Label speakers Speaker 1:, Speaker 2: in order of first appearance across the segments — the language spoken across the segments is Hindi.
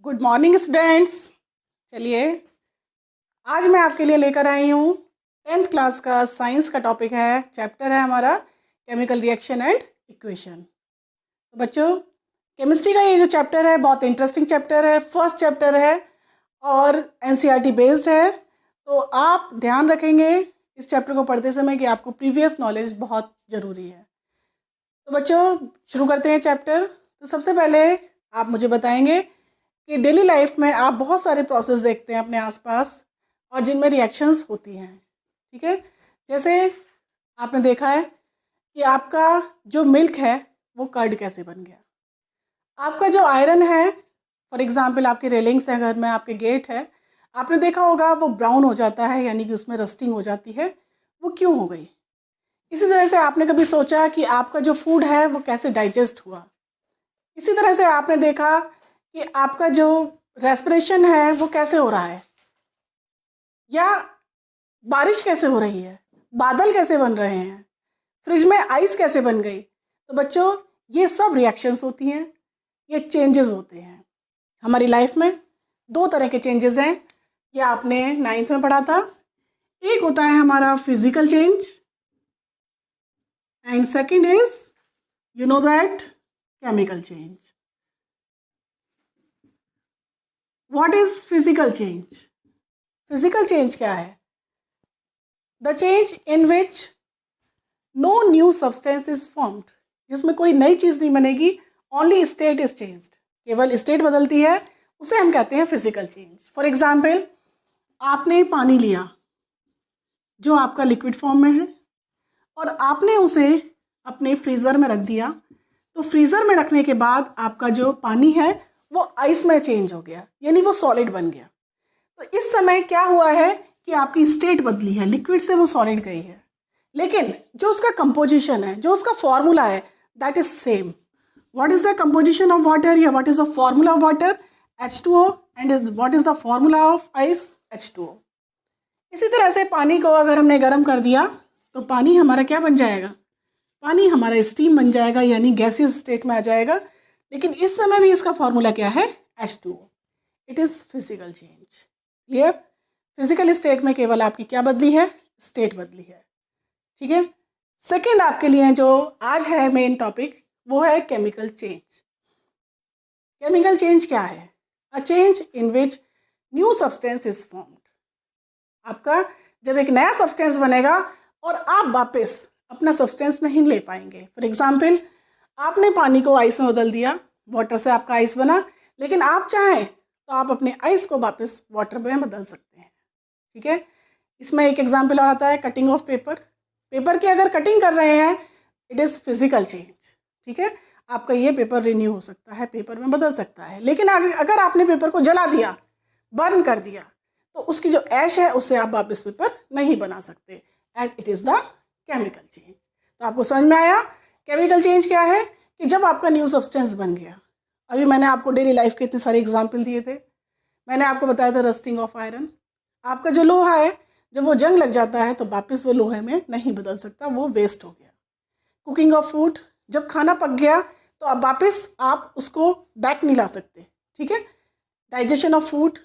Speaker 1: Good morning students. चलिए आज मैं आपके लिए लेकर आई हूँ 10th क्लास का साइंस का टॉपिक है, चैप्टर है हमारा केमिकल रिएक्शन एंड इक्वेशन। तो बच्चों, केमिस्ट्री का ये जो चैप्टर है बहुत इंटरेस्टिंग चैप्टर है, फर्स्ट चैप्टर है और एनसीईआरटी बेस्ड है। तो आप ध्यान रखेंगे इस चैप्टर को पढ़ते समय कि आपको प्रीवियस नॉलेज बहुत ज़रूरी है। तो बच्चों शुरू करते हैं चैप्टर। तो सबसे पहले आप मुझे बताएंगे कि डेली लाइफ में आप बहुत सारे प्रोसेस देखते हैं अपने आसपास और जिनमें रिएक्शंस होती हैं, ठीक है। जैसे आपने देखा है कि आपका जो मिल्क है वो कर्ड कैसे बन गया, आपका जो आयरन है, फॉर एग्जांपल आपकी रेलिंग्स है घर में, आपके गेट है, आपने देखा होगा वो ब्राउन हो जाता है, यानी कि उसमें रस्टिंग हो जाती है। वो क्यों हो गई? इसी तरह से आपने कभी सोचा कि आपका जो फूड है वो कैसे डाइजेस्ट हुआ? इसी तरह से आपने देखा कि आपका जो रेस्पिरेशन है वो कैसे हो रहा है, या बारिश कैसे हो रही है, बादल कैसे बन रहे हैं, फ्रिज में आइस कैसे बन गई। तो बच्चों ये सब रिएक्शंस होती हैं, ये चेंजेस होते हैं हमारी लाइफ में। दो तरह के चेंजेस हैं, ये आपने 9th में पढ़ा था। एक होता है हमारा physical change and second is you know that chemical change. What is physical change? Physical change क्या है? The change in which no new substance is formed, जिसमें कोई नई चीज़ नहीं बनेगी, ओनली स्टेट इज चेंज्ड, केवल स्टेट बदलती है, उसे हम कहते हैं फिजिकल चेंज। फॉर एग्जाम्पल आपने पानी लिया जो आपका लिक्विड फॉर्म में है और आपने उसे अपने फ्रीज़र में रख दिया, तो फ्रीज़र में रखने के बाद आपका जो पानी है वो आइस में चेंज हो गया, यानी वो सॉलिड बन गया। तो इस समय क्या हुआ है कि आपकी स्टेट बदली है, लिक्विड से वो सॉलिड गई है, लेकिन जो उसका कंपोजिशन है, जो उसका फॉर्मूला है, that is same. What is the composition of water, या what is the formula of water? H2O। And what is the formula of ice? H2O। इसी तरह से पानी को अगर हमने गर्म कर दिया तो पानी हमारा क्या बन जाएगा? पानी हमारा स्टीम बन जाएगा, यानी गैसियस स्टेट में आ जाएगा। लेकिन इस समय भी इसका फॉर्मूला क्या है? H2O। It is physical change. Clear? Physical state में केवल आपकी क्या बदली है? स्टेट बदली है, ठीक है। सेकेंड आपके लिए जो आज है मेन टॉपिक वो है केमिकल चेंज। केमिकल चेंज क्या है? A change in which new substance is formed. आपका जब एक नया सब्सटेंस बनेगा और आप वापस अपना सब्सटेंस नहीं ले पाएंगे। फॉर एग्जाम्पल आपने पानी को आइस में बदल दिया, वाटर से आपका आइस बना, लेकिन आप चाहें तो आप अपने आइस को वापस वाटर में बदल सकते हैं, ठीक है। इसमें एक एग्जाम्पल और आता है कटिंग ऑफ पेपर। पेपर की अगर कटिंग कर रहे हैं, इट इज़ फिजिकल चेंज, ठीक है। आपका ये पेपर रिन्यू हो सकता है, पेपर में बदल सकता है। लेकिन अगर आपने पेपर को जला दिया, बर्न कर दिया, तो उसकी जो ऐश है उससे आप वापस पेपर नहीं बना सकते, and it is the chemical change. तो आपको समझ में आया केमिकल चेंज क्या है? कि जब आपका न्यू सब्सटेंस बन गया। अभी मैंने आपको डेली लाइफ के इतने सारे एग्जाम्पल दिए थे। मैंने आपको बताया था रस्टिंग ऑफ आयरन। आपका जो लोहा है जब वो जंग लग जाता है तो वापस वो लोहे में नहीं बदल सकता, वो वेस्ट हो गया। कुकिंग ऑफ फूड, जब खाना पक गया तो अब वापस आप उसको बैक नहीं ला सकते, ठीक है। Digestion of food,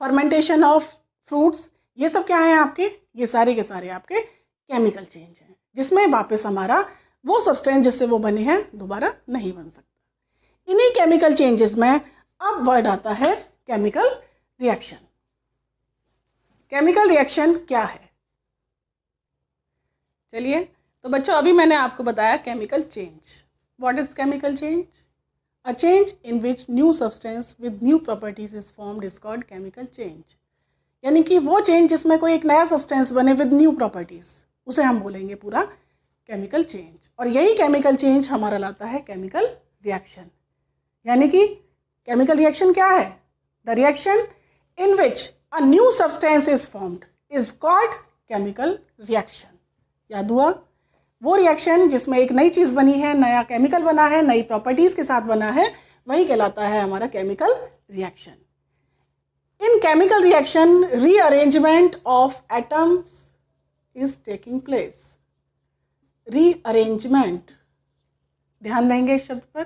Speaker 1: fermentation of fruits, ये सब क्या है आपके? ये सारे के सारे आपके केमिकल चेंज हैं, जिसमें वापस हमारा वो सब्सटेंस जिससे वो बने हैं दोबारा नहीं बन सकता। इन्हीं केमिकल चेंजेस में अब वर्ड आता है केमिकल रिएक्शन। केमिकल रिएक्शन क्या है? चलिए, तो बच्चों अभी मैंने आपको बताया chemical change. What is chemical change? A change in which new substance with new properties is formed is called chemical change. यानी कि वो चेंज जिसमें कोई एक नया सब्सटेंस बने विद न्यू प्रॉपर्टीज, उसे हम बोलेंगे पूरा केमिकल चेंज। और यही केमिकल चेंज हमारा लाता है केमिकल रिएक्शन। यानी कि केमिकल रिएक्शन क्या है? The reaction in which a new substance is formed is called chemical reaction। याद हुआ? वो रिएक्शन जिसमें एक नई चीज़ बनी है, नया केमिकल बना है, नई प्रॉपर्टीज़ के साथ बना है, वही कहलाता है हमारा chemical reaction. In chemical reaction rearrangement of atoms is taking place. Rearrangement, ध्यान देंगे इस शब्द पर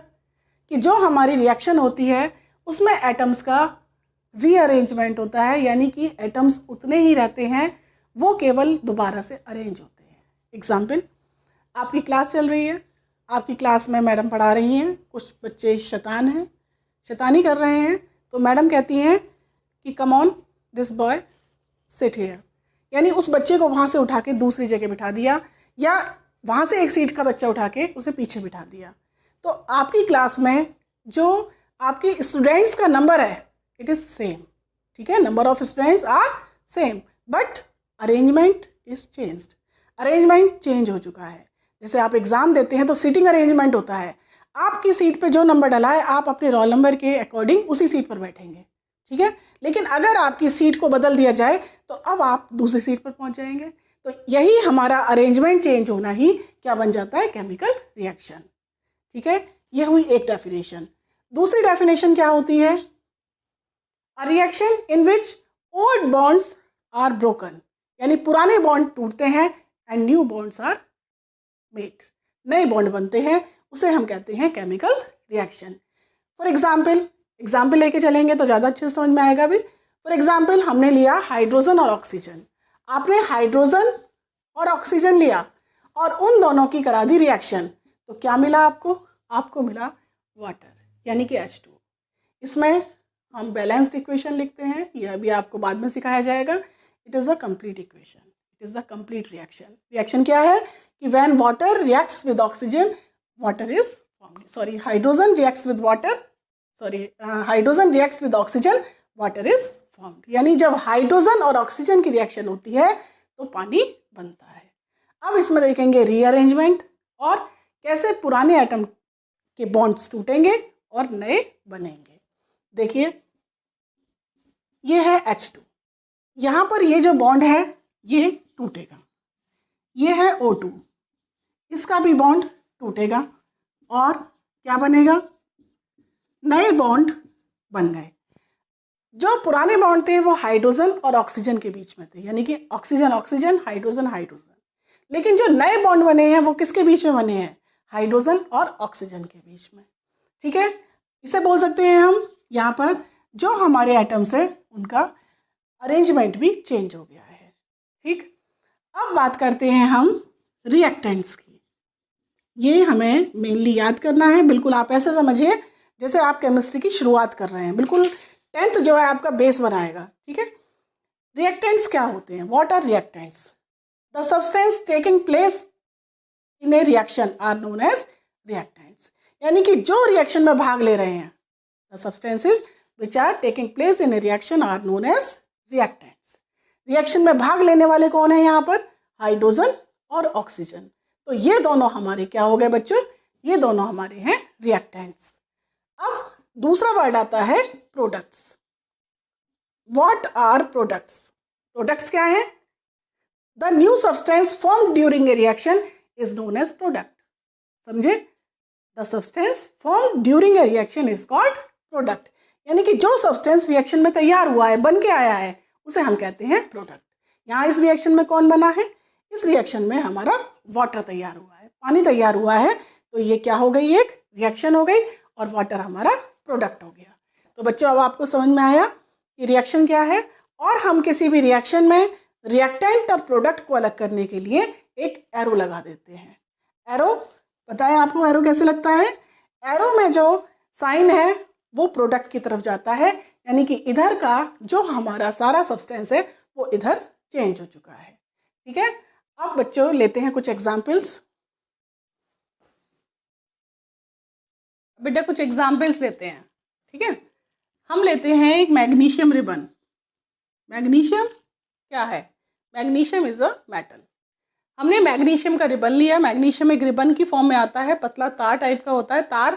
Speaker 1: कि जो हमारी रिएक्शन होती है उसमें एटम्स का रीअरेंजमेंट होता है, यानी कि एटम्स उतने ही रहते हैं, वो केवल दोबारा से अरेंज होते हैं। एग्जाम्पल, आपकी क्लास चल रही है, आपकी क्लास में मैडम पढ़ा रही हैं, कुछ बच्चे शैतान हैं, शैतानी कर रहे हैं, तो मैडम कहती हैं कि come on this boy sit here, यानी उस बच्चे को वहाँ से उठा के दूसरी जगह बिठा दिया, या वहाँ से एक सीट का बच्चा उठा के उसे पीछे बिठा दिया। तो आपकी क्लास में जो आपके स्टूडेंट्स का नंबर है इट इज़ सेम, ठीक है, number of students are same, but arrangement is changed, arrangement change हो चुका है। जैसे आप एग्ज़ाम देते हैं तो सीटिंग अरेंजमेंट होता है, आपकी सीट पे जो नंबर डला है आप अपने रोल नंबर के अकॉर्डिंग उसी सीट पर बैठेंगे, ठीक है। लेकिन अगर आपकी सीट को बदल दिया जाए तो अब आप दूसरी सीट पर पहुंच जाएंगे। तो यही हमारा अरेंजमेंट चेंज होना ही क्या बन जाता है, केमिकल रिएक्शन, ठीक है। यह हुई एक डेफिनेशन। दूसरी डेफिनेशन क्या होती है, a reaction in which old bonds are broken, यानी पुराने बॉन्ड टूटते हैं and new bonds are made, नए बॉन्ड बनते हैं, उसे हम कहते हैं केमिकल रिएक्शन। फॉर एग्जाम्पल लेके चलेंगे तो ज़्यादा अच्छे से समझ में आएगा भी। फॉर एग्जाम्पल हमने लिया हाइड्रोजन और ऑक्सीजन, आपने हाइड्रोजन और ऑक्सीजन लिया और उन दोनों की करा दी रिएक्शन, तो क्या मिला आपको, आपको मिला वाटर, यानी कि H2। इसमें हम बैलेंस्ड इक्वेशन लिखते हैं, यह भी आपको बाद में सिखाया जाएगा। It is a complete equation, it is the complete reaction. Reaction क्या है कि when water reacts with oxygen, water is sorry hydrogen reacts with water, hydrogen reacts with oxygen, water is formed, यानी जब हाइड्रोजन और ऑक्सीजन की रिएक्शन होती है तो पानी बनता है। अब इसमें देखेंगे रीअरेंजमेंट और कैसे पुराने एटम के बॉन्ड्स टूटेंगे और नए बनेंगे। देखिए ये है H2, यहाँ पर ये जो बॉन्ड है ये टूटेगा, ये है O2, इसका भी बॉन्ड टूटेगा और क्या बनेगा, नए बॉन्ड बन गए। जो पुराने बॉन्ड थे वो हाइड्रोजन और ऑक्सीजन के बीच में थे, यानी कि ऑक्सीजन ऑक्सीजन, हाइड्रोजन हाइड्रोजन। लेकिन जो नए बॉन्ड बने हैं वो किसके बीच में बने हैं, हाइड्रोजन और ऑक्सीजन के बीच में, ठीक है। इसे बोल सकते हैं हम, यहाँ पर जो हमारे एटम्स है उनका अरेंजमेंट भी चेंज हो गया है, ठीक। अब बात करते हैं हम रिएक्टेंट्स की, ये हमें मेनली याद करना है। बिल्कुल आप ऐसे समझिए जैसे आप केमिस्ट्री की शुरुआत कर रहे हैं, बिल्कुल 10th जो है आपका बेस बनाएगा, ठीक है। रिएक्टेंट्स क्या होते हैं, what are reactants, the substance taking place in a reaction are known as reactants, यानी कि जो रिएक्शन में भाग ले रहे हैं, the substances which are taking place in a reaction are known as reactants. Reaction में भाग लेने वाले कौन है यहाँ पर, हाइड्रोजन और ऑक्सीजन। तो ये दोनों हमारे क्या हो गए बच्चों, ये दोनों हमारे हैं रिएक्टेंट्स। अब दूसरा वर्ड आता है products. What are products, products क्या है, the new substance formed during a reaction is known as product. समझे, the substance formed during a reaction is called product, यानी कि जो सब्सटेंस रिएक्शन में तैयार हुआ है, बन के आया है, उसे हम कहते हैं प्रोडक्ट। यहाँ इस रिएक्शन में कौन बना है, इस रिएक्शन में हमारा वाटर तैयार हुआ है, पानी तैयार हुआ है, तो ये क्या हो गई, एक रिएक्शन हो गई और वाटर हमारा प्रोडक्ट हो गया। तो बच्चों अब आपको समझ में आया कि रिएक्शन क्या है, और हम किसी भी रिएक्शन में रिएक्टेंट और प्रोडक्ट को अलग करने के लिए एक एरो लगा देते हैं। एरो पता है आपको एरो कैसे लगता है, एरो में जो साइन है वो प्रोडक्ट की तरफ जाता है, यानी कि इधर का जो हमारा सारा सब्सटेंस है वो इधर चेंज हो चुका है, ठीक है। अब बच्चों लेते हैं कुछ एग्जाम्पल्स, बेटा कुछ एग्जाम्पल्स लेते हैं, ठीक है। हम लेते हैं एक मैग्नीशियम रिबन। मैग्नीशियम क्या है, मैग्नीशियम इज अ मेटल। हमने मैग्नीशियम का रिबन लिया, मैग्नीशियम एक रिबन की फॉर्म में आता है, पतला तार टाइप का होता है, तार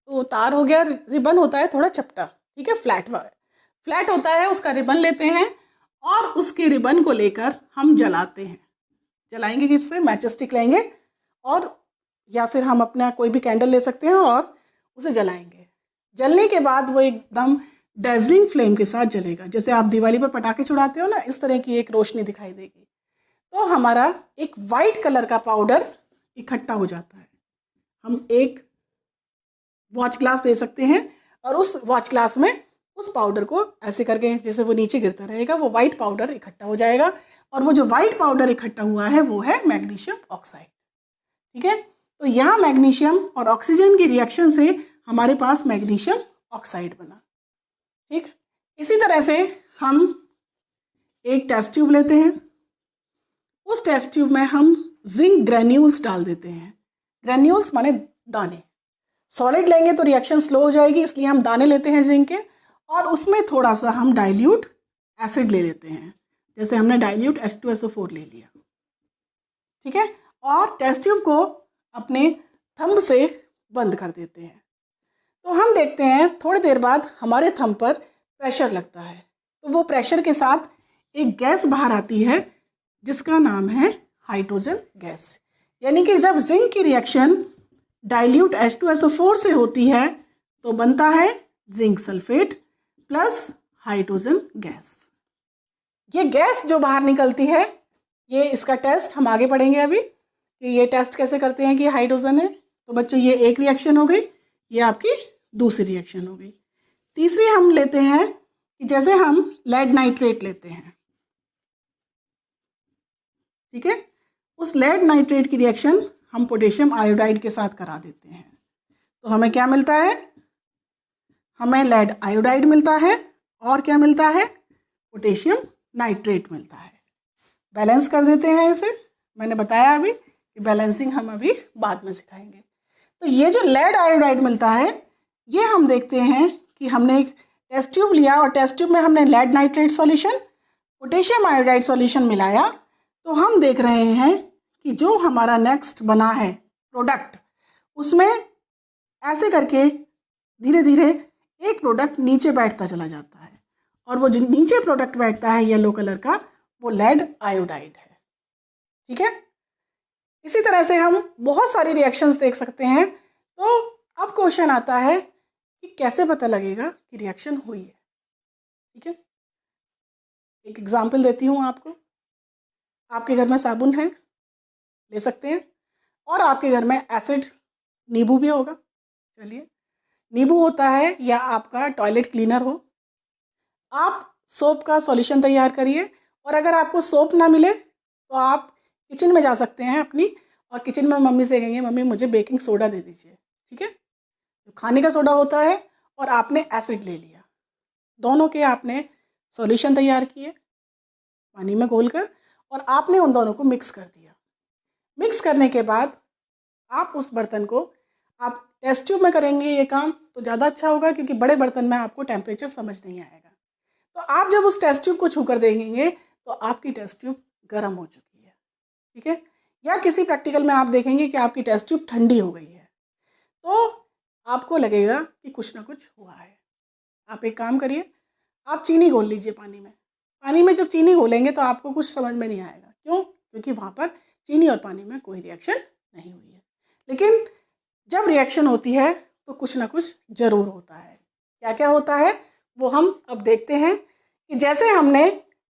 Speaker 1: तो तार हो गया, रिबन होता है थोड़ा चपटा, ठीक है, फ्लैट होता है, उसका रिबन लेते हैं और उसके रिबन को लेकर हम जलाते हैं। जलाएंगे किससे, मैच स्टिक लेंगे और या फिर हम अपना कोई भी कैंडल ले सकते हैं और उसे जलाएंगे। जलने के बाद वो एकदम डेजलिंग फ्लेम के साथ जलेगा, जैसे आप दिवाली पर पटाखे छुड़ाते हो ना, इस तरह की एक रोशनी दिखाई देगी। तो हमारा एक वाइट कलर का पाउडर इकट्ठा हो जाता है। हम एक वॉच ग्लास दे सकते हैं और उस वॉच ग्लास में उस पाउडर को ऐसे करके जैसे वो नीचे गिरता रहेगा वो वाइट पाउडर इकट्ठा हो जाएगा, और वो जो वाइट पाउडर इकट्ठा हुआ है वो है मैग्नीशियम ऑक्साइड। ठीक है, तो यहाँ मैग्नीशियम और ऑक्सीजन की रिएक्शन से हमारे पास मैग्नीशियम ऑक्साइड बना। ठीक, इसी तरह से हम एक टेस्ट ट्यूब लेते हैं, उस टेस्ट ट्यूब में हम जिंक ग्रेन्यूल्स डाल देते हैं। ग्रेन्यूल्स माने दाने। सॉलिड लेंगे तो रिएक्शन स्लो हो जाएगी, इसलिए हम दाने लेते हैं जिंक के, और उसमें थोड़ा सा हम डाइल्यूट एसिड ले लेते हैं, जैसे हमने डाइल्यूट H2SO4 ले लिया। ठीक है, और टेस्ट ट्यूब को अपने थंब से बंद कर देते हैं। तो हम देखते हैं थोड़ी देर बाद हमारे थंब पर प्रेशर लगता है, तो वो प्रेशर के साथ एक गैस बाहर आती है जिसका नाम है हाइड्रोजन गैस। यानी कि जब जिंक की रिएक्शन डाइल्यूट H2SO4 से होती है तो बनता है zinc sulphate plus hydrogen gas. ये गैस जो बाहर निकलती है, ये इसका टेस्ट हम आगे पढ़ेंगे अभी कि ये टेस्ट कैसे करते हैं कि हाइड्रोजन है। तो बच्चों ये एक रिएक्शन हो गई, ये आपकी दूसरी रिएक्शन हो गई। तीसरी हम लेते हैं कि जैसे हम लेड नाइट्रेट लेते हैं, ठीक है, उस लेड नाइट्रेट की रिएक्शन हम पोटेशियम आयोडाइड के साथ करा देते हैं, तो हमें क्या मिलता है, हमें लेड आयोडाइड मिलता है और क्या मिलता है, पोटेशियम नाइट्रेट मिलता है। बैलेंस कर देते हैं इसे, मैंने बताया अभी कि बैलेंसिंग हम अभी बाद में सिखाएंगे। तो ये जो लेड आयोडाइड मिलता है, ये हम देखते हैं कि हमने एक टेस्ट ट्यूब लिया और टेस्ट ट्यूब में हमने lead nitrate solution, potassium iodide solution मिलाया, तो हम देख रहे हैं कि जो हमारा नेक्स्ट बना है प्रोडक्ट, उसमें ऐसे करके धीरे धीरे एक प्रोडक्ट नीचे बैठता चला जाता है, और वो जो नीचे प्रोडक्ट बैठता है येलो कलर का, वो लेड आयोडाइड है। ठीक है, इसी तरह से हम बहुत सारी रिएक्शंस देख सकते हैं। तो अब क्वेश्चन आता है कि कैसे पता लगेगा कि रिएक्शन हुई है। ठीक है, एक एग्जांपल देती हूँ आपको। आपके घर में साबुन है, ले सकते हैं, और आपके घर में एसिड नींबू भी होगा। चलिए, नींबू होता है या आपका टॉयलेट क्लीनर हो, आप सोप का सॉल्यूशन तैयार करिए, और अगर आपको सोप ना मिले तो आप किचन में जा सकते हैं अपनी, और किचन में मम्मी से कहेंगे मम्मी मुझे बेकिंग सोडा दे दीजिए। ठीक है, जो खाने का सोडा होता है और आपने एसिड ले लिया, दोनों के आपने सॉल्यूशन तैयार किए पानी में घोलकर, और आपने उन दोनों को मिक्स कर दिया। मिक्स करने के बाद आप उस बर्तन को, आप टेस्ट ट्यूब में करेंगे ये काम तो ज़्यादा अच्छा होगा, क्योंकि बड़े बर्तन में आपको टेम्परेचर समझ नहीं आएगा। तो आप जब उस टेस्ट ट्यूब को छूकर देंगे तो आपकी टेस्ट ट्यूब गर्म हो चुकी है। ठीक है, या किसी प्रैक्टिकल में आप देखेंगे कि आपकी टेस्ट ट्यूब ठंडी हो गई है, तो आपको लगेगा कि कुछ ना कुछ हुआ है। आप एक काम करिए, आप चीनी घोल लीजिए पानी में। पानी में जब चीनी घोलेंगे तो आपको कुछ समझ में नहीं आएगा। क्यों? क्योंकि वहाँ पर चीनी और पानी में कोई रिएक्शन नहीं हुई है। लेकिन जब रिएक्शन होती है तो कुछ ना कुछ ज़रूर होता है। क्या क्या होता है वो हम अब देखते हैं कि जैसे हमने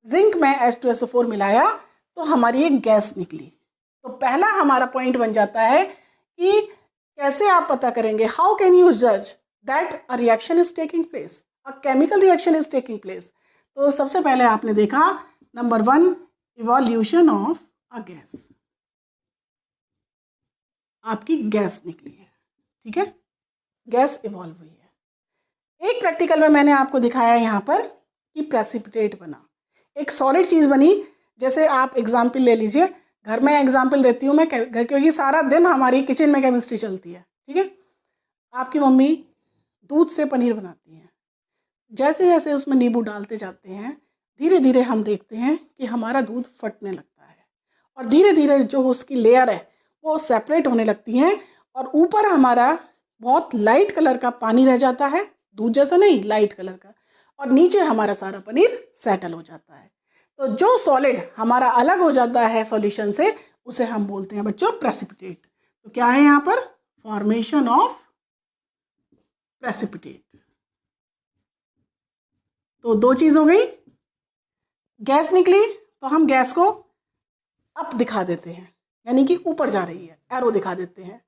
Speaker 1: जिंक में H2SO4 मिलाया तो हमारी एक गैस निकली। तो पहला हमारा पॉइंट बन जाता है कि कैसे आप पता करेंगे, हाउ कैन यू जज that a reaction is taking place, a chemical reaction is taking place. तो सबसे पहले आपने देखा number 1, evolution of a gas. आपकी गैस निकली है, ठीक है, गैस इवॉल्व हुई है। एक प्रैक्टिकल में मैंने आपको दिखाया यहाँ पर कि प्रेसिपिटेट बना, एक सॉलिड चीज़ बनी। जैसे आप एग्जाम्पल ले लीजिए, घर में एग्जाम्पल देती हूँ मैं, घर, क्योंकि सारा दिन हमारी किचन में केमिस्ट्री चलती है। ठीक है, आपकी मम्मी दूध से पनीर बनाती हैं, जैसे जैसे उसमें नींबू डालते जाते हैं धीरे धीरे हम देखते हैं कि हमारा दूध फटने लगता है, और धीरे धीरे जो उसकी लेयर है वो सेपरेट होने लगती हैं, और ऊपर हमारा बहुत लाइट कलर का पानी रह जाता है, दूध जैसा नहीं, लाइट कलर का, और नीचे हमारा सारा पनीर सेटल हो जाता है। तो जो सॉलिड हमारा अलग हो जाता है सॉल्यूशन से, उसे हम बोलते हैं बच्चों प्रेसिपिटेट। तो क्या है यहाँ पर, फॉर्मेशन ऑफ प्रेसिपिटेट। तो दो चीज हो गई, गैस निकली तो हम गैस को अप दिखा देते हैं, यानी कि ऊपर जा रही है, एरो दिखा देते हैं,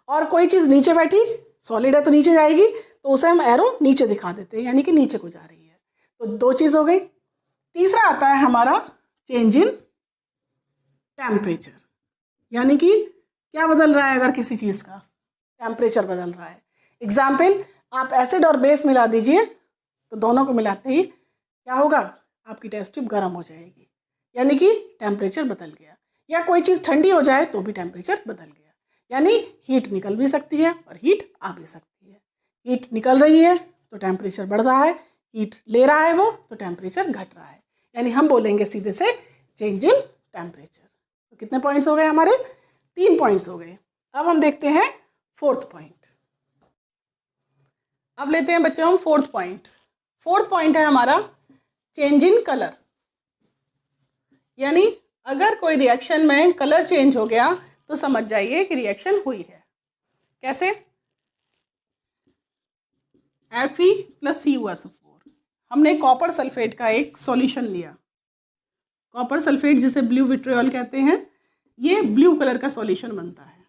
Speaker 1: और कोई चीज नीचे बैठी सॉलिड है तो नीचे जाएगी, तो उसे हम एरो नीचे दिखा देते हैं, यानी कि नीचे को जा रही है। तो दो चीज़ हो गई। तीसरा आता है हमारा चेंज इन टेम्परेचर, यानी कि क्या बदल रहा है, अगर किसी चीज़ का टेम्परेचर बदल रहा है। एग्जाम्पल, आप एसिड और बेस मिला दीजिए, तो दोनों को मिलाते ही क्या होगा, आपकी टेस्ट ट्यूब गर्म हो जाएगी, यानी कि टेम्परेचर बदल गया। या कोई चीज़ ठंडी हो जाए तो भी टेम्परेचर बदल गया, यानी हीट निकल भी सकती है और हीट आ भी सकती है। हीट निकल रही है तो टेम्परेचर बढ़ रहा है, हीट ले रहा है वो तो टेम्परेचर घट रहा है, यानी हम बोलेंगे सीधे से चेंज इन टेम्परेचर। तो कितने पॉइंट्स हो गए हमारे, 3 पॉइंट्स हो गए। अब हम देखते हैं 4th पॉइंट। अब लेते हैं बच्चों हम 4th पॉइंट। 4th पॉइंट है हमारा चेंज इन कलर, यानी अगर कोई रिएक्शन में कलर चेंज हो गया तो समझ जाइए कि रिएक्शन हुई है। कैसे, Fe + CuSO4, हमने कॉपर सल्फेट का एक सॉल्यूशन लिया। कॉपर सल्फेट जिसे ब्लू विट्रियोल कहते हैं, ये ब्लू कलर का सॉल्यूशन बनता है,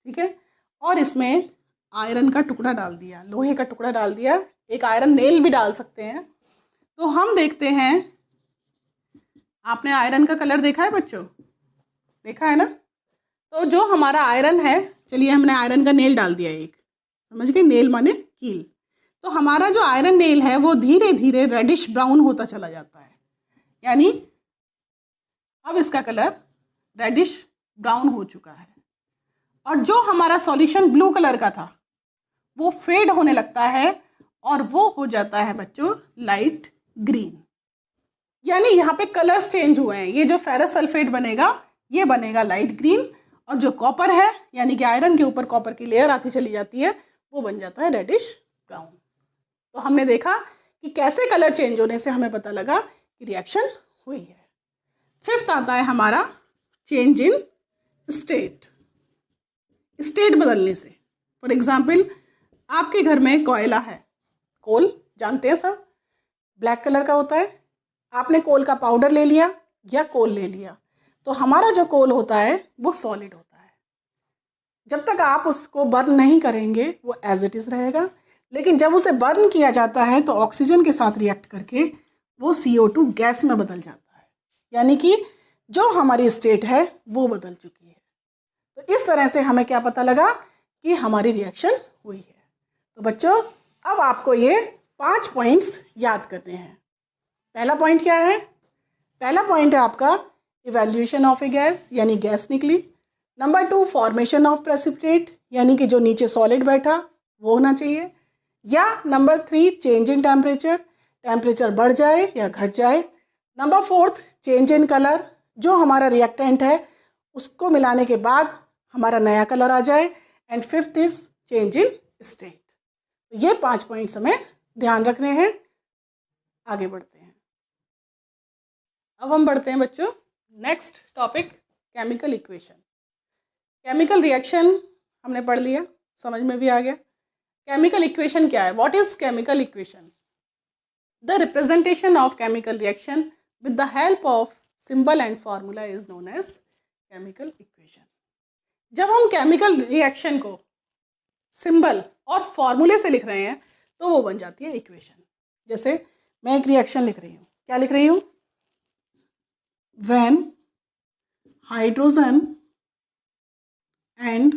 Speaker 1: ठीक है। और इसमें आयरन का टुकड़ा डाल दिया, लोहे का टुकड़ा डाल दिया, एक आयरन नेल भी डाल सकते हैं। तो हम देखते हैं, आपने आयरन का कलर देखा है बच्चों, देखा है ना। तो जो हमारा आयरन है, चलिए हमने आयरन का नेल डाल दिया एक, समझ गए, नेल माने कील। तो हमारा जो आयरन नेल है वो धीरे धीरे रेडिश ब्राउन होता चला जाता है, यानी अब इसका कलर रेडिश ब्राउन हो चुका है। और जो हमारा सॉल्यूशन ब्लू कलर का था वो फेड होने लगता है और वो हो जाता है बच्चों लाइट ग्रीन, यानी यहाँ पे कलर्स चेंज हुए हैं। ये जो फेरस सल्फेट बनेगा ये बनेगा लाइट ग्रीन, और जो कॉपर है यानी कि आयरन के ऊपर कॉपर की लेयर आती चली जाती है वो बन जाता है रेडिश ब्राउन। तो हमने देखा कि कैसे कलर चेंज होने से हमें पता लगा कि रिएक्शन हुई है। 5th आता है हमारा चेंज इन स्टेट, स्टेट बदलने से। फॉर एग्जाम्पल, आपके घर में कोयला है, कोल जानते हैं सब, ब्लैक कलर का होता है। आपने कोल का पाउडर ले लिया या कोल ले लिया, तो हमारा जो कोल होता है वो सॉलिड होता है। जब तक आप उसको बर्न नहीं करेंगे वो एज इट इज़ रहेगा, लेकिन जब उसे बर्न किया जाता है तो ऑक्सीजन के साथ रिएक्ट करके वो CO2 गैस में बदल जाता है, यानी कि जो हमारी स्टेट है वो बदल चुकी है। तो इस तरह से हमें क्या पता लगा कि हमारी रिएक्शन हुई है। तो बच्चों, अब आपको ये 5 पॉइंट्स याद करने हैं। पहला पॉइंट क्या है, पहला पॉइंट है आपका इवैल्यूएशन ऑफ ए गैस, यानी गैस निकली। नंबर 2 फॉर्मेशन ऑफ प्रेसिपिटेट, यानी कि जो नीचे सॉलिड बैठा वो होना चाहिए। या number 3 change in temperature, temperature बढ़ जाए या घट जाए। नंबर 4 चेंज इन कलर, जो हमारा रिएक्टेंट है उसको मिलाने के बाद हमारा नया कलर आ जाए। And 5th is change in state. तो ये 5 पॉइंट्स हमें ध्यान रखने हैं। आगे बढ़ते हैं। अब हम बढ़ते हैं बच्चों next topic, chemical equation. Chemical reaction हमने पढ़ लिया, समझ में भी आ गया। केमिकल इक्वेशन क्या है, what is chemical equation? The representation of chemical reaction with the help of symbol and formula is known as chemical equation. जब हम केमिकल रिएक्शन को सिंबल और फॉर्मूले से लिख रहे हैं तो वो बन जाती है इक्वेशन। जैसे मैं एक रिएक्शन लिख रही हूँ, क्या लिख रही हूँ, when hydrogen and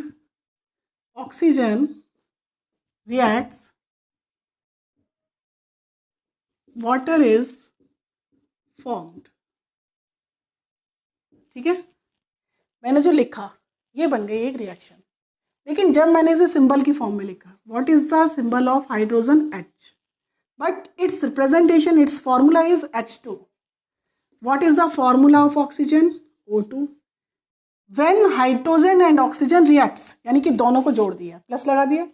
Speaker 1: oxygen reacts, water is formed। ठीक है, मैंने जो लिखा ये बन गई एक रिएक्शन। लेकिन जब मैंने इसे सिंबल की फॉर्म में लिखा, what is the symbol of hydrogen H, but it's representation, it's formula is H2। What is the formula of oxygen? O2. When hydrogen and oxygen reacts, यानी कि दोनों को जोड़ दिया, प्लस लगा दिया।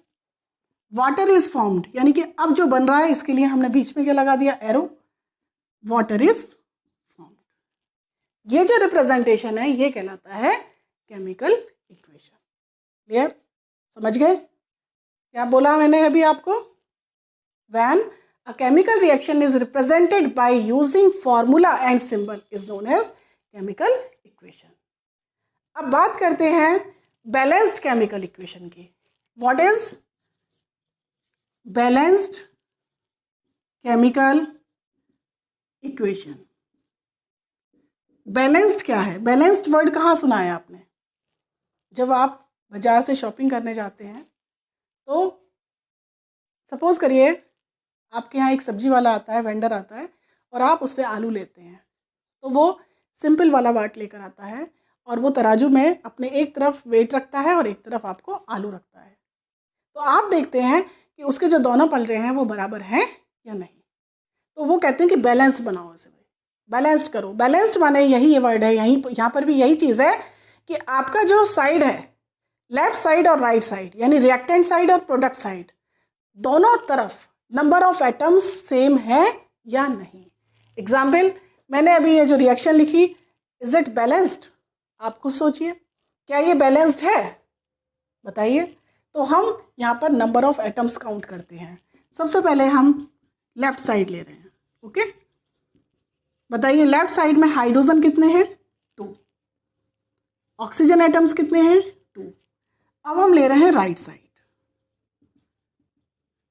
Speaker 1: Water is formed, यानी कि अब जो बन रहा है इसके लिए हमने बीच में क्या लगा दिया, एरो। Water is formed। ये जो रिप्रेजेंटेशन है ये कहलाता है केमिकल इक्वेशन। क्लियर, समझ गए क्या बोला मैंने अभी आपको? When a chemical reaction is represented by using formula and symbol is known as chemical equation। अब बात करते हैं बैलेंस्ड केमिकल इक्वेशन की। What is balanced chemical equation. Balanced क्या है? बैलेंस्ड वर्ड कहाँ सुना है आपने? जब आप बाजार से शॉपिंग करने जाते हैं तो सपोज करिए आपके यहाँ एक सब्जी वाला आता है, वेंडर आता है, और आप उससे आलू लेते हैं, तो वो सिंपल वाला बाट लेकर आता है और वो तराजू में अपने एक तरफ वेट रखता है और एक तरफ आपको आलू रखता है। तो आप देखते हैं कि उसके जो दोनों पलड़े हैं वो बराबर हैं या नहीं। तो वो कहते हैं कि बैलेंस बनाओ इसे, बैलेंस्ड करो। बैलेंस्ड माने यही ये वर्ड है, यहीं यहाँ पर भी यही चीज़ है कि आपका जो साइड है, लेफ्ट साइड और राइट साइड, यानी रिएक्टेंट साइड और प्रोडक्ट साइड, दोनों तरफ नंबर ऑफ एटम्स सेम है या नहीं। एग्जाम्पल, मैंने अभी ये जो रिएक्शन लिखी, इज इट बैलेंस्ड? आप खुद सोचिए, क्या ये बैलेंस्ड है? बताइए। तो हम यहाँ पर नंबर ऑफ एटम्स काउंट करते हैं। सबसे पहले हम लेफ्ट साइड ले रहे हैं, ओके। बताइए लेफ्ट साइड में हाइड्रोजन कितने हैं? 2। ऑक्सीजन एटम्स कितने हैं? 2। अब हम ले रहे हैं राइट साइड।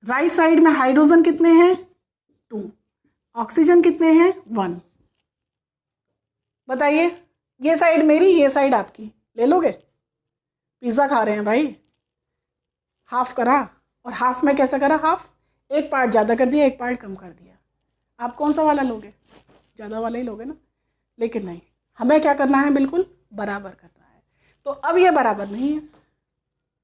Speaker 1: राइट साइड में हाइड्रोजन कितने हैं? 2। ऑक्सीजन कितने हैं? 1। बताइए, ये साइड मेरी, ये साइड आपकी, ले लोगे? पिज़्ज़ा खा रहे हैं भाई, हाफ करा, और हाफ में कैसा करा? हाफ, एक पार्ट ज़्यादा कर दिया, एक पार्ट कम कर दिया। आप कौन सा वाला लोगे? ज़्यादा वाला ही लोगे ना। लेकिन नहीं, हमें क्या करना है? बिल्कुल बराबर करना है। तो अब ये बराबर नहीं है।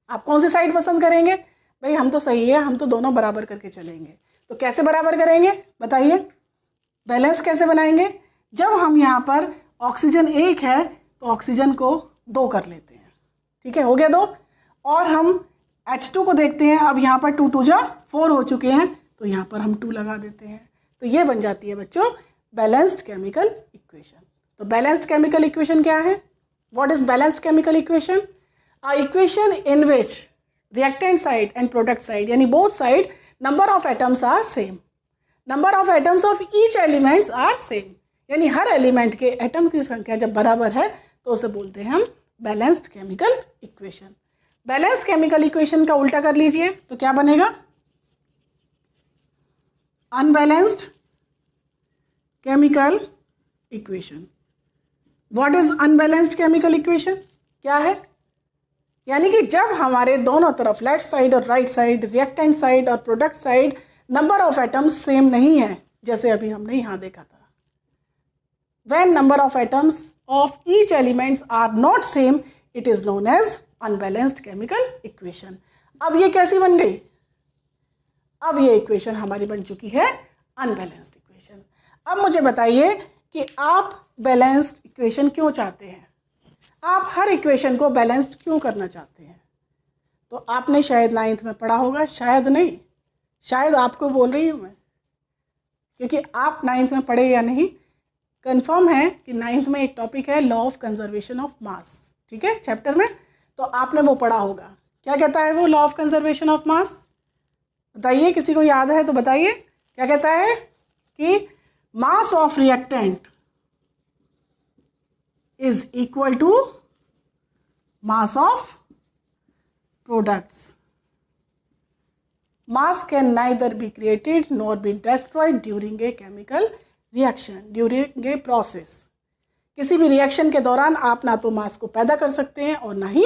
Speaker 1: आप कौन सी साइड पसंद करेंगे? भाई हम तो सही है, हम तो दोनों बराबर करके चलेंगे। तो कैसे बराबर करेंगे बताइए? बैलेंस कैसे बनाएंगे? जब हम यहाँ पर ऑक्सीजन 1 है तो ऑक्सीजन को 2 कर लेते हैं, ठीक है, हो गया 2। और हम H2 को देखते हैं, अब यहाँ पर 2 2 जा 4 हो चुके हैं, तो यहाँ पर हम 2 लगा देते हैं। तो ये बन जाती है बच्चों बैलेंस्ड केमिकल इक्वेशन। तो बैलेंस्ड केमिकल इक्वेशन क्या है? What is balanced chemical equation? A equation in which reactant side and product side, यानी both side number of atoms are same, number of atoms of each elements are same, यानी हर एलिमेंट के एटम की संख्या जब बराबर है तो उसे बोलते हैं हम balanced chemical equation. Balanced chemical equation का उल्टा कर लीजिए तो क्या बनेगा? Unbalanced chemical equation. What is unbalanced chemical equation? क्या है? यानी कि जब हमारे दोनों तरफ लेफ्ट साइड और राइट साइड, रिएक्टेंट साइड और product side, number of atoms same नहीं है, जैसे अभी हमने यहाँ देखा था। When number of atoms of each elements are not same, it is known as unbalanced chemical equation. अब ये कैसी बन गई? अब ये इक्वेशन हमारी बन चुकी है अनबैलेंस्ड इक्वेशन। अब मुझे बताइए कि आप बैलेंस्ड इक्वेशन क्यों चाहते हैं? आप हर इक्वेशन को बैलेंस्ड क्यों करना चाहते हैं? तो आपने शायद 9th में पढ़ा होगा, शायद नहीं, शायद आपको बोल रही हूँ मैं, क्योंकि आप 9th में पढ़े या नहीं कंफर्म है कि 9th में एक टॉपिक है लॉ ऑफ कंजर्वेशन ऑफ मास, ठीक है, चैप्टर में, तो आपने वो पढ़ा होगा। क्या कहता है वो लॉ ऑफ कंजर्वेशन ऑफ मास? बताइए, किसी को याद है तो बताइए। क्या कहता है कि mass of reactant is equal to mass of products. Mass can neither be created nor be destroyed during a chemical reaction, during a process. किसी भी रिएक्शन के दौरान आप ना तो मास को पैदा कर सकते हैं और ना ही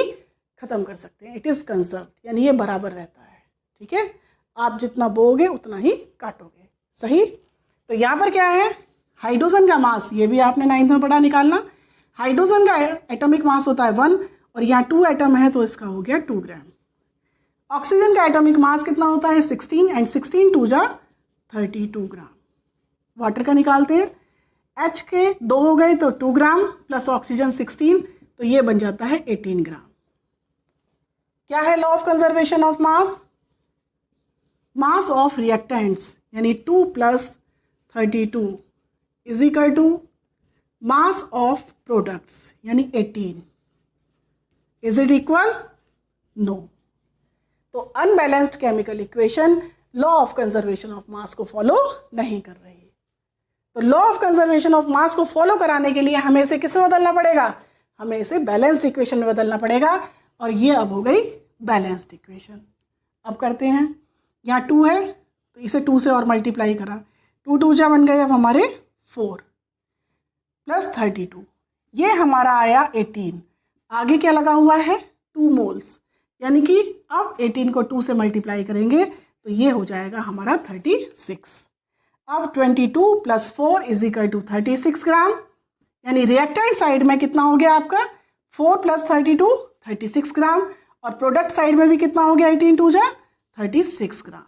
Speaker 1: ख़त्म कर सकते हैं। इट इज़ कंजर्व्ड, यानी ये बराबर रहता है, ठीक है। आप जितना बोओगे उतना ही काटोगे, सही। तो यहाँ पर क्या है? हाइड्रोजन का मास, ये भी आपने 9th में पढ़ा, निकालना। हाइड्रोजन का एटॉमिक मास होता है 1 और यहाँ 2 एटम है तो इसका हो गया 2 ग्राम। ऑक्सीजन का एटॉमिक मास कितना होता है? 16 एंड 16 2 जा 32 ग्राम। वाटर का निकालते हैं, H के 2 हो गए तो 2 ग्राम प्लस ऑक्सीजन 16, तो ये बन जाता है 18 ग्राम। क्या है law of conservation of mass? Mass of reactants यानी 2 + 32 is equal to mass of products यानी 18। Is it equal? नो। तो unbalanced chemical equation law of conservation of mass को फॉलो नहीं कर रही। तो law of conservation of mass को फॉलो कराने के लिए हमें इसे किस में बदलना पड़ेगा? हमें इसे बैलेंस्ड इक्वेशन में बदलना पड़ेगा, और ये अब हो गई बैलेंस्ड इक्वेशन। अब करते हैं, यहाँ 2 है तो इसे 2 से और मल्टीप्लाई करा, 2 2 जा बन गए अब हमारे 4 प्लस 32, ये हमारा आया 18। आगे क्या लगा हुआ है 2 मोल्स, यानी कि अब 18 को 2 से मल्टीप्लाई करेंगे तो ये हो जाएगा हमारा 36। अब 22 प्लस 4 इज इक्वल टू 36 ग्राम, यानी रिएक्टेंट साइड में कितना हो गया आपका 4 प्लस 32 36 ग्राम, और प्रोडक्ट साइड में भी कितना हो गया 18 2 जा 36 ग्राम।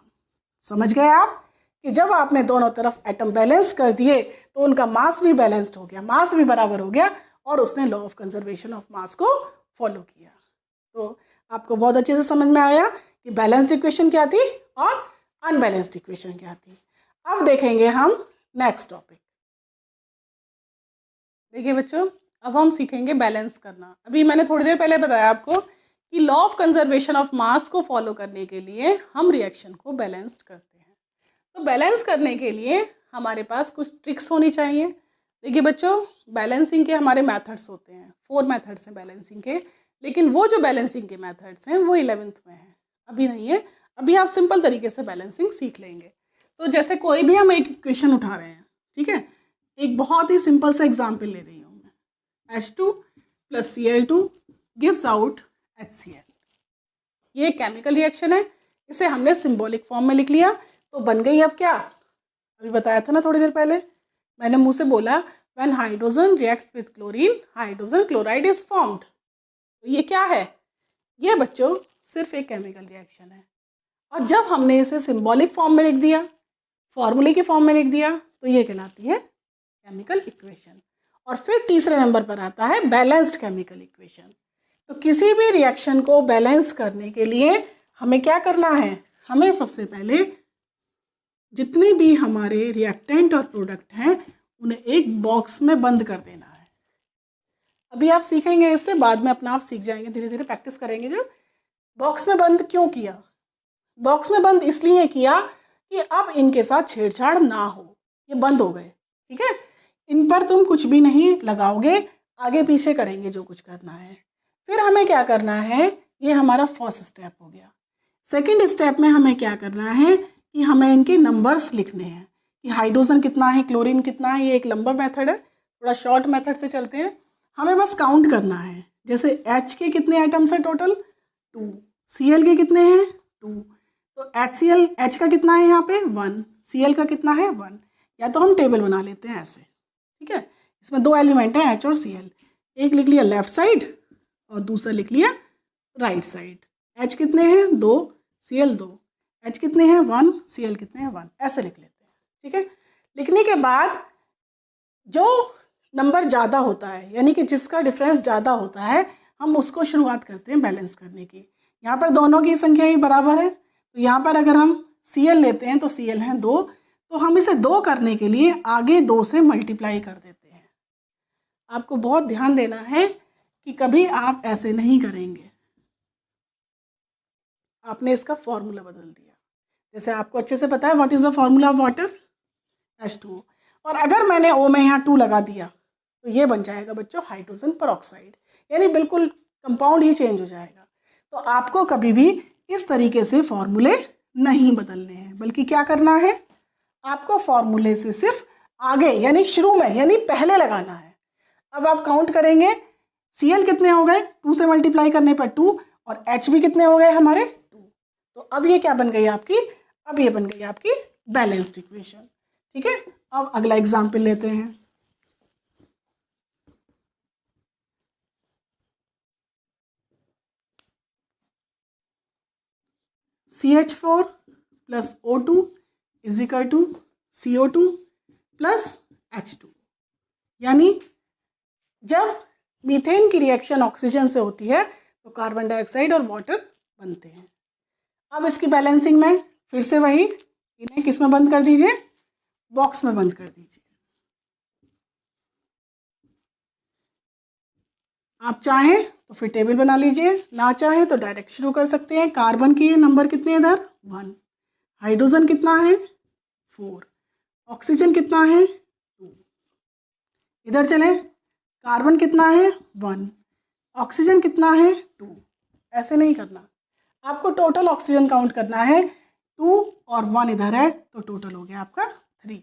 Speaker 1: समझ गए आप कि जब आपने दोनों तरफ एटम बैलेंस्ड कर दिए तो उनका मास भी बैलेंस्ड हो गया, मास भी बराबर हो गया, और उसने law of conservation of mass को फॉलो किया। तो आपको बहुत अच्छे से समझ में आया कि बैलेंस्ड इक्वेशन क्या थी और अनबैलेंस्ड इक्वेशन क्या थी। अब देखेंगे हम नेक्स्ट टॉपिक। देखिए बच्चों, अब हम सीखेंगे बैलेंस करना। अभी मैंने थोड़ी देर पहले बताया आपको कि law of conservation of mass को फॉलो करने के लिए हम रिएक्शन को बैलेंस्ड करते हैं। तो बैलेंस करने के लिए हमारे पास कुछ ट्रिक्स होनी चाहिए। देखिए बच्चों, बैलेंसिंग के हमारे मेथड्स होते हैं, 4 मेथड्स हैं बैलेंसिंग के, लेकिन वो जो बैलेंसिंग के मेथड्स हैं वो 11th में हैं, अभी नहीं है। अभी आप सिंपल तरीके से बैलेंसिंग सीख लेंगे। तो जैसे कोई भी हम एक इक्वेशन उठा रहे हैं, ठीक है, एक बहुत ही सिंपल सा एग्जाम्पल ले रही हूँ मैं, H2 plus Cl2 gives out HCl। ये केमिकल रिएक्शन है, इसे हमने सिंबॉलिक फॉर्म में लिख लिया तो बन गई अब क्या, अभी बताया था ना थोड़ी देर पहले, मैंने मुंह से बोला when hydrogen reacts with chlorine hydrogen chloride is formed. तो ये क्या है, ये बच्चों सिर्फ एक केमिकल रिएक्शन है, और जब हमने इसे सिंबॉलिक फॉर्म में लिख दिया, फॉर्मूले के फॉर्म में लिख दिया, तो ये कहलाती है केमिकल इक्वेशन। और फिर तीसरे नंबर पर आता है बैलेंस्ड केमिकल इक्वेशन। तो किसी भी रिएक्शन को बैलेंस करने के लिए हमें क्या करना है, हमें सबसे पहले जितने भी हमारे रिएक्टेंट और प्रोडक्ट हैं उन्हें एक बॉक्स में बंद कर देना है। अभी आप सीखेंगे इससे, बाद में अपना आप सीख जाएंगे, धीरे धीरे प्रैक्टिस करेंगे। जब बॉक्स में बंद क्यों किया, बॉक्स में बंद इसलिए किया कि अब इनके साथ छेड़छाड़ ना हो, ये बंद हो गए, ठीक है, इन पर तुम कुछ भी नहीं लगाओगे, आगे पीछे करेंगे जो कुछ करना है। फिर हमें क्या करना है, ये हमारा फर्स्ट स्टेप हो गया। सेकंड स्टेप में हमें क्या करना है कि हमें इनके नंबर्स लिखने हैं कि हाइड्रोजन कितना है, क्लोरीन कितना है। ये एक लंबा मेथड है, थोड़ा शॉर्ट मेथड से चलते हैं। हमें बस काउंट करना है, जैसे H के कितने आइटम्स हैं टोटल 2, Cl के कितने हैं 2, तो HCl H का कितना है यहाँ पे 1, Cl का कितना है 1, या तो हम टेबल बना लेते हैं ऐसे, ठीक है। इसमें 2 एलिमेंट हैं H और Cl, एक लिख लिया लेफ्ट साइड और दूसरा लिख लिया राइट साइड। H कितने हैं 2, Cl 2, H कितने हैं 1, Cl कितने हैं 1, ऐसे लिख लेते हैं, ठीक है। लिखने के बाद जो नंबर ज़्यादा होता है, यानी कि जिसका डिफरेंस ज़्यादा होता है, हम उसको शुरुआत करते हैं बैलेंस करने की। यहाँ पर दोनों की संख्या ही बराबर है, तो यहाँ पर अगर हम Cl लेते हैं तो Cl हैं 2, तो हम इसे 2 करने के लिए आगे 2 से मल्टीप्लाई कर देते हैं। आपको बहुत ध्यान देना है कि कभी आप ऐसे नहीं करेंगे, आपने इसका फॉर्मूला बदल दिया। जैसे आपको अच्छे से पता है what is the formula of water, H2O, और अगर मैंने O में यहाँ 2 लगा दिया तो ये बन जाएगा बच्चों हाइड्रोजन परऑक्साइड, यानी बिल्कुल कंपाउंड ही चेंज हो जाएगा। तो आपको कभी भी इस तरीके से फॉर्मूले नहीं बदलने हैं, बल्कि क्या करना है, आपको फॉर्मूले से सिर्फ आगे यानी शुरू में यानी पहले लगाना है। अब आप काउंट करेंगे, Cl कितने हो गए 2 से मल्टीप्लाई करने पर 2, और H भी कितने हो गए हमारे 2। तो अब ये क्या बन गई आपकी, अब ये बन गई आपकी बैलेंस्ड इक्वेशन, ठीक है। अब अगला एग्जाम्पल लेते हैं। CH4 plus O2 is equal to CO2 plus H2, यानी जब मीथेन की रिएक्शन ऑक्सीजन से होती है तो कार्बन डाइऑक्साइड और वाटर बनते हैं। अब इसकी बैलेंसिंग में फिर से वही, इन्हें किस में बंद कर दीजिए, बॉक्स में बंद कर दीजिए। आप चाहें तो फिर टेबल बना लीजिए, ना चाहें तो डायरेक्ट शुरू कर सकते हैं। कार्बन के नंबर कितने इधर 1, हाइड्रोजन कितना है 4, ऑक्सीजन कितना है 2, इधर चले, कार्बन कितना है 1, ऑक्सीजन कितना है 2। ऐसे नहीं करना, आपको टोटल ऑक्सीजन काउंट करना है 2 और 1 इधर है तो टोटल हो गया आपका 3।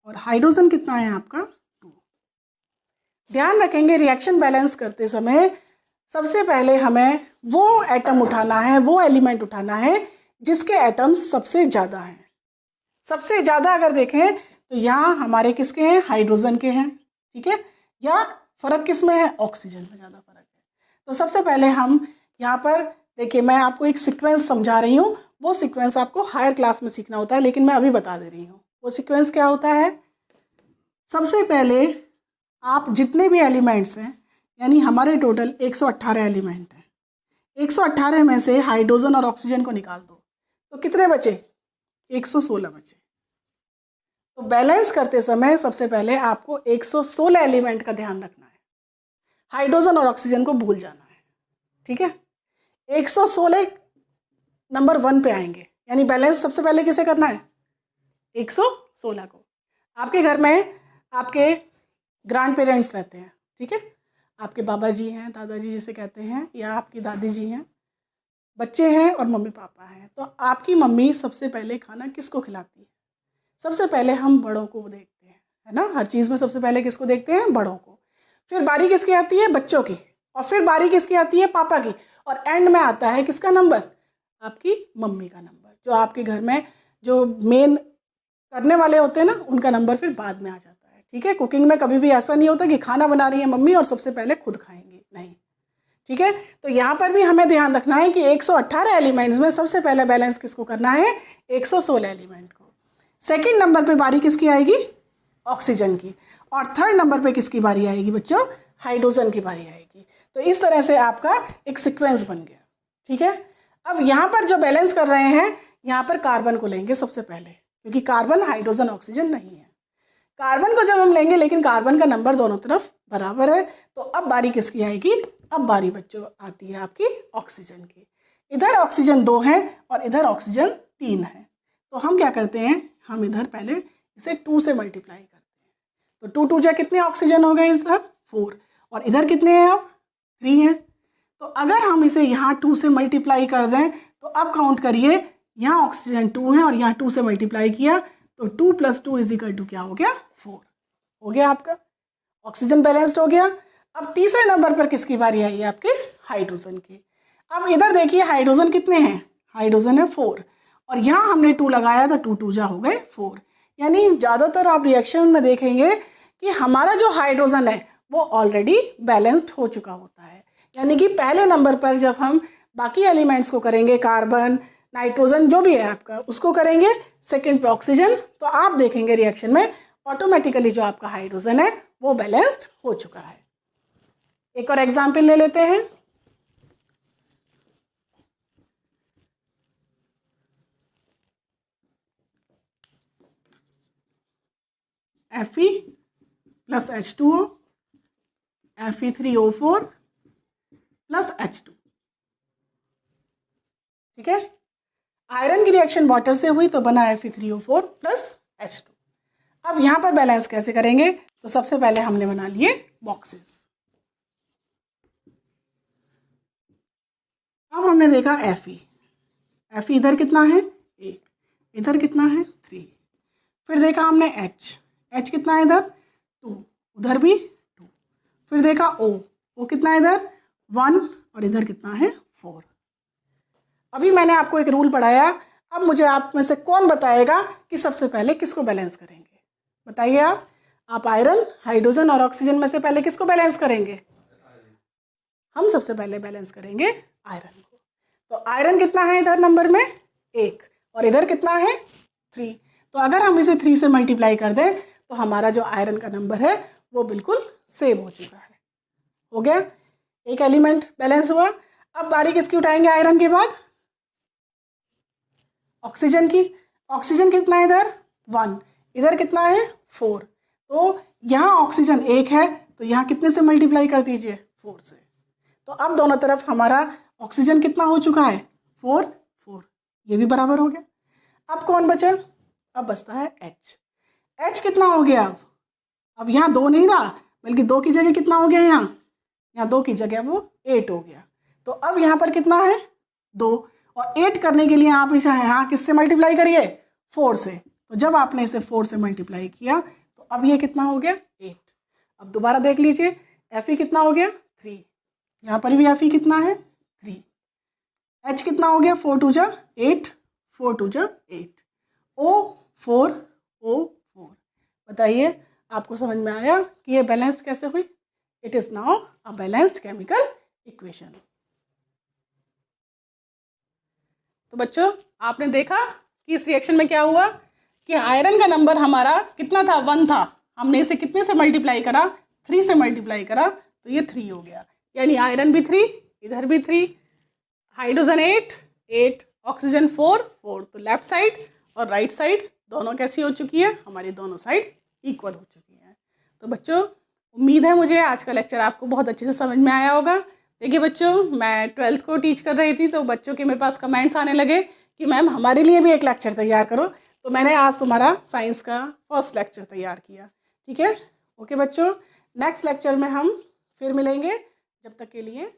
Speaker 1: और हाइड्रोजन कितना है आपका 2। ध्यान रखेंगे रिएक्शन बैलेंस करते समय सबसे पहले हमें वो एटम उठाना है, वो एलिमेंट उठाना है जिसके एटम्स सबसे ज़्यादा हैं। सबसे ज़्यादा अगर देखें तो यहाँ हमारे किसके हैं, हाइड्रोजन के हैं, ठीक है। या फ़र्क किस में है, ऑक्सीजन में ज़्यादा फ़र्क है। तो सबसे पहले हम यहाँ पर देखिए, मैं आपको एक सीक्वेंस समझा रही हूँ, वो सीक्वेंस आपको हायर क्लास में सीखना होता है, लेकिन मैं अभी बता दे रही हूँ। वो सीक्वेंस क्या होता है, सबसे पहले आप जितने भी एलिमेंट्स हैं, यानी हमारे टोटल 118 एलिमेंट हैं, 118 में से हाइड्रोजन और ऑक्सीजन को निकाल दो तो कितने बचे, 116 बचे। तो बैलेंस करते समय सबसे पहले आपको 116 एलिमेंट का ध्यान रखना है, हाइड्रोजन और ऑक्सीजन को भूल जाना है, ठीक है। 116 नंबर 1 पे आएंगे, यानी बैलेंस सबसे पहले किसे करना है, 116 को। आपके घर में आपके ग्रैंड पेरेंट्स रहते हैं, ठीक है, आपके बाबा जी हैं, दादाजी जिसे कहते हैं, या आपकी दादी जी हैं, बच्चे हैं और मम्मी पापा हैं। तो आपकी मम्मी सबसे पहले खाना किसको खिलाती है, सबसे पहले हम बड़ों को देखते हैं, है ना। हर चीज़ में सबसे पहले किसको देखते हैं, बड़ों को। फिर बारी किसकी आती है, बच्चों की, और फिर बारी किसकी आती है, पापा की, और एंड में आता है किसका नंबर, आपकी मम्मी का नंबर। जो आपके घर में जो मेन करने वाले होते हैं ना, उनका नंबर फिर बाद में आ जाता है, ठीक है। कुकिंग में कभी भी ऐसा नहीं होता कि खाना बना रही है मम्मी और सबसे पहले खुद खाएंगे, नहीं, ठीक है। तो यहाँ पर भी हमें ध्यान रखना है कि 118 एलिमेंट्स में सबसे पहले बैलेंस किसको करना है, 116 एलिमेंट को। सेकंड नंबर पे बारी किसकी आएगी, ऑक्सीजन की। और थर्ड नंबर पे किसकी बारी आएगी बच्चों, हाइड्रोजन की बारी आएगी। तो इस तरह से आपका एक सीक्वेंस बन गया, ठीक है। अब यहाँ पर जो बैलेंस कर रहे हैं, यहाँ पर कार्बन को लेंगे सबसे पहले, क्योंकि कार्बन हाइड्रोजन ऑक्सीजन नहीं है। कार्बन को जब हम लेंगे, लेकिन कार्बन का नंबर दोनों तरफ बराबर है, तो अब बारी किसकी आएगी, अब बारी बच्चों आती है आपकी ऑक्सीजन की। इधर ऑक्सीजन 2 है और इधर ऑक्सीजन 3 है। तो हम क्या करते हैं, हम इधर पहले इसे 2 से मल्टीप्लाई करते हैं। तो 2 2 जा कितने ऑक्सीजन हो गए, इधर 4, और इधर कितने हैं अब, 3 हैं। तो अगर हम इसे यहाँ 2 से मल्टीप्लाई कर दें तो अब काउंट करिए, यहाँ ऑक्सीजन 2 है और यहाँ 2 से मल्टीप्लाई किया तो 2 + 2 = क्या हो गया, 4 हो गया आपका। ऑक्सीजन बैलेंस्ड हो गया। अब तीसरे नंबर पर किसकी बारी आई है, आपके हाइड्रोजन की। अब इधर देखिए हाइड्रोजन कितने हैं, हाइड्रोजन है 4, और यहाँ हमने 2 लगाया तो 2 2 जा हो गए 4। यानी ज़्यादातर आप रिएक्शन में देखेंगे कि हमारा जो हाइड्रोजन है वो ऑलरेडी बैलेंस्ड हो चुका होता है। यानी कि पहले नंबर पर जब हम बाकी एलिमेंट्स को करेंगे, कार्बन, नाइट्रोजन जो भी है आपका, उसको करेंगे, सेकंड पे ऑक्सीजन, तो आप देखेंगे रिएक्शन में ऑटोमेटिकली जो आपका हाइड्रोजन है वो बैलेंस्ड हो चुका है। एक और एग्जाम्पल ले लेते हैं। Fe + H2O, Fe3O4 + H2, ठीक है। आयरन की रिएक्शन वाटर से हुई तो बना Fe3O4 + H2। अब यहाँ पर बैलेंस कैसे करेंगे, तो सबसे पहले हमने बना लिए बॉक्सेस। अब हमने देखा Fe इधर कितना है, 1, इधर कितना है, 3। फिर देखा हमने H कितना है इधर, 2, उधर भी 2। फिर देखा O कितना है इधर, 1, और इधर कितना है, 4। अभी मैंने आपको एक रूल पढ़ाया, अब मुझे आप में से कौन बताएगा कि सबसे पहले किसको बैलेंस करेंगे, बताइए आप आयरन, हाइड्रोजन और ऑक्सीजन में से पहले किसको बैलेंस करेंगे, हम सबसे पहले बैलेंस करेंगे आयरन को। तो आयरन कितना है इधर नंबर में, 1, और इधर कितना है, 3। तो अगर हम इसे 3 से मल्टीप्लाई कर दें तो हमारा जो आयरन का नंबर है वो बिल्कुल सेम हो चुका है। हो गया, एक एलिमेंट बैलेंस हुआ। अब बारी किसकी उठाएंगे आयरन के बाद, ऑक्सीजन की। ऑक्सीजन कितना है इधर, 1, इधर कितना है, 4। तो यहाँ ऑक्सीजन 1 है तो यहाँ कितने से मल्टीप्लाई कर दीजिए, 4 से। तो अब दोनों तरफ हमारा ऑक्सीजन कितना हो चुका है, 4 4, ये भी बराबर हो गया। अब कौन बचा, अब बचता है H कितना हो गया, अब यहाँ 2 नहीं रहा, बल्कि 2 की जगह कितना हो गया, यहाँ 2 की जगह वो 8 हो गया। तो अब यहाँ पर कितना है, 2, और 8 करने के लिए आप इसे यहाँ किससे मल्टीप्लाई करिए, 4 से। तो जब आपने इसे 4 से मल्टीप्लाई किया तो अब ये कितना हो गया, 8। अब दोबारा देख लीजिए, एफ ई कितना हो गया, 3। यहाँ पर भी एफ ई कितना है, 3। एच कितना हो गया, 4 2 जा 8, 4 2 जा 8। ओ 4, ओ 4। बताइए आपको समझ में आया कि ये बैलेंस्ड कैसे हुई? It is now a balanced chemical equation. तो बच्चों आपने देखा कि इस रिएक्शन में क्या हुआ कि आयरन का नंबर हमारा कितना था, 1 था। हमने इसे कितने से मल्टीप्लाई करा, 3 से मल्टीप्लाई करा, तो ये 3 हो गया। यानी आयरन भी 3, इधर भी 3, हाइड्रोजन 8, ऑक्सीजन 4, तो लेफ्ट साइड और राइट साइड दोनों कैसी हो चुकी है, हमारी दोनों साइड इक्वल हो चुकी है। तो बच्चों उम्मीद है मुझे आज का लेक्चर आपको बहुत अच्छे से समझ में आया होगा। देखिए बच्चों, मैं 12th को टीच कर रही थी, तो बच्चों के मेरे पास कमेंट्स आने लगे कि मैम हमारे लिए भी एक लेक्चर तैयार करो। तो मैंने आज तुम्हारा साइंस का फर्स्ट लेक्चर तैयार किया। ठीक है, ओके बच्चों, नेक्स्ट लेक्चर में हम फिर मिलेंगे। जब तक के लिए